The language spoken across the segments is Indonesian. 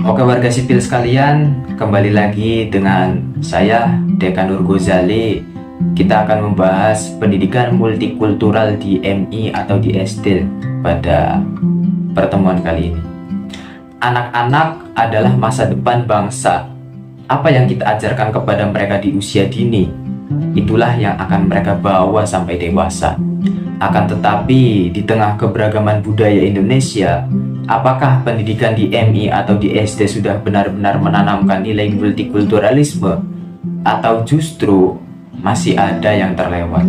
Oke warga sipil sekalian, kembali lagi dengan saya Dekan Nur Ghazali. Kita akan membahas pendidikan multikultural di MI atau di SD pada pertemuan kali ini. Anak-anak adalah masa depan bangsa. Apa yang kita ajarkan kepada mereka di usia dini, itulah yang akan mereka bawa sampai dewasa. Akan tetapi, di tengah keberagaman budaya Indonesia, apakah pendidikan di MI atau di SD sudah benar-benar menanamkan nilai multikulturalisme? Atau justru masih ada yang terlewat?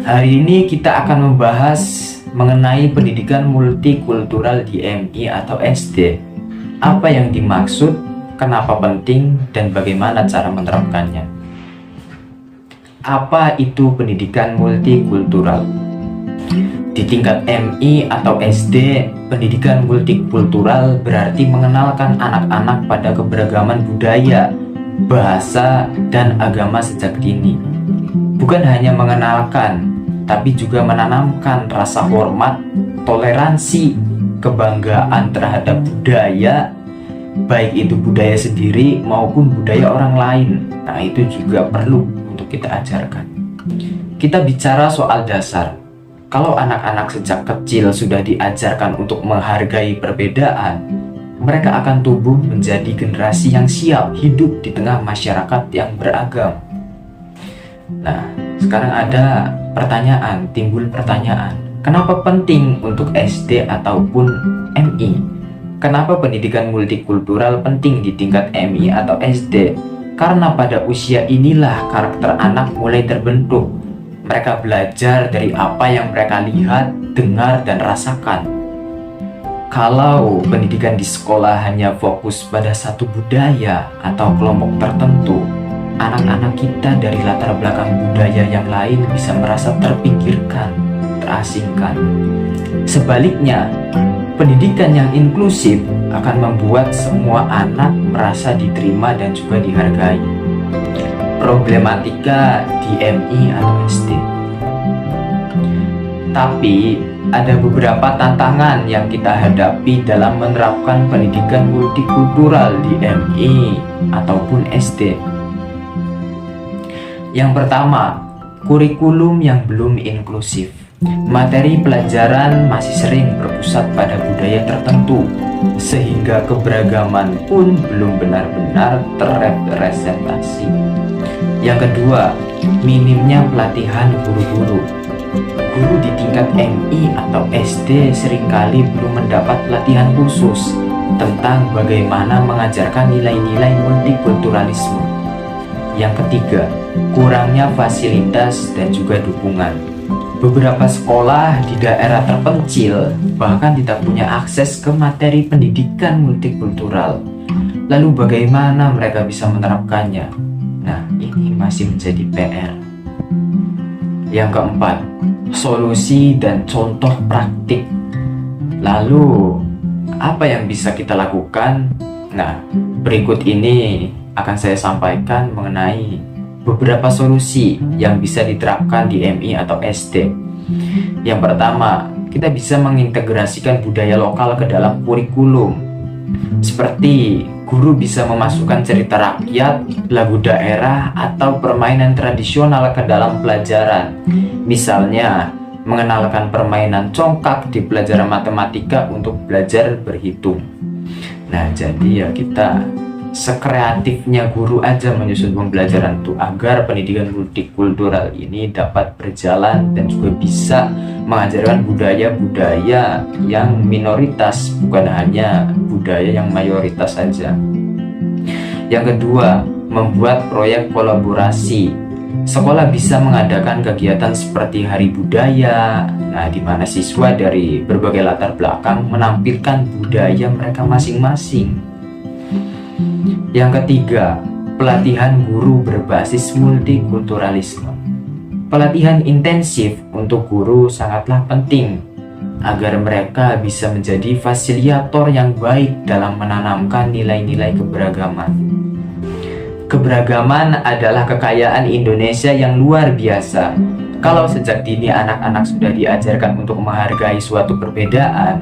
Hari ini kita akan membahas mengenai pendidikan multikultural di MI atau SD. Apa yang dimaksud, kenapa penting, dan bagaimana cara menerapkannya? Apa itu pendidikan multikultural? Di tingkat MI atau SD, pendidikan multikultural berarti mengenalkan anak-anak pada keberagaman budaya, bahasa, dan agama sejak dini. Bukan hanya mengenalkan, tapi juga menanamkan rasa hormat, toleransi, kebanggaan terhadap budaya, baik itu budaya sendiri maupun budaya orang lain. Nah, itu juga perlu untuk kita ajarkan. Kita bicara soal dasar. Kalau anak-anak sejak kecil sudah diajarkan untuk menghargai perbedaan, mereka akan tumbuh menjadi generasi yang siap hidup di tengah masyarakat yang beragam. Nah, sekarang ada timbul pertanyaan. Kenapa penting untuk SD ataupun MI? Kenapa pendidikan multikultural penting di tingkat MI atau SD? Karena pada usia inilah karakter anak mulai terbentuk. Mereka belajar dari apa yang mereka lihat, dengar, dan rasakan. Kalau pendidikan di sekolah hanya fokus pada satu budaya atau kelompok tertentu, anak-anak kita dari latar belakang budaya yang lain bisa merasa terpinggirkan, terasingkan. Sebaliknya, pendidikan yang inklusif akan membuat semua anak merasa diterima dan juga dihargai. Problematika di MI atau SD. Tapi ada beberapa tantangan yang kita hadapi dalam menerapkan pendidikan multikultural di MI ataupun SD. Yang pertama, kurikulum yang belum inklusif. Materi pelajaran masih sering berpusat pada budaya tertentu, sehingga keberagaman pun belum benar-benar terrepresentasi. Yang kedua, minimnya pelatihan guru-guru. Guru di tingkat MI atau SD seringkali belum mendapat pelatihan khusus tentang bagaimana mengajarkan nilai-nilai multikulturalisme. Yang ketiga, kurangnya fasilitas dan juga dukungan. Beberapa sekolah di daerah terpencil bahkan tidak punya akses ke materi pendidikan multikultural. Lalu bagaimana mereka bisa menerapkannya? Nah, ini masih menjadi PR. Yang keempat, solusi dan contoh praktik. Lalu, apa yang bisa kita lakukan? Nah, berikut ini akan saya sampaikan mengenai beberapa solusi yang bisa diterapkan di MI atau SD. Yang pertama, kita bisa mengintegrasikan budaya lokal ke dalam kurikulum. Seperti guru bisa memasukkan cerita rakyat, lagu daerah, atau permainan tradisional ke dalam pelajaran. Misalnya, mengenalkan permainan congkak di pelajaran matematika untuk belajar berhitung. Nah, jadi ya kita sekreatifnya guru aja menyusun pembelajaran itu agar pendidikan multikultural ini dapat berjalan dan juga bisa mengajarkan budaya-budaya yang minoritas, bukan hanya budaya yang mayoritas saja. Yang kedua, membuat proyek kolaborasi. Sekolah bisa mengadakan kegiatan seperti Hari Budaya, di mana siswa dari berbagai latar belakang menampilkan budaya mereka masing-masing. Yang ketiga, pelatihan guru berbasis multikulturalisme. Pelatihan intensif untuk guru sangatlah penting agar mereka bisa menjadi fasilitator yang baik dalam menanamkan nilai-nilai keberagaman. Keberagaman adalah kekayaan Indonesia yang luar biasa. Kalau sejak dini anak-anak sudah diajarkan untuk menghargai suatu perbedaan,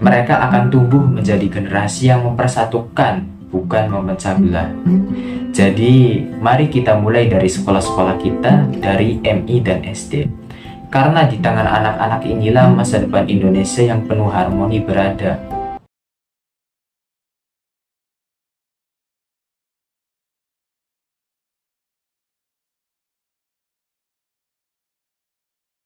Mereka akan tumbuh menjadi generasi yang mempersatukan, bukan memecah belah. Jadi, mari kita mulai dari sekolah-sekolah kita, dari MI dan SD. Karena di tangan anak-anak inilah masa depan Indonesia yang penuh harmoni berada.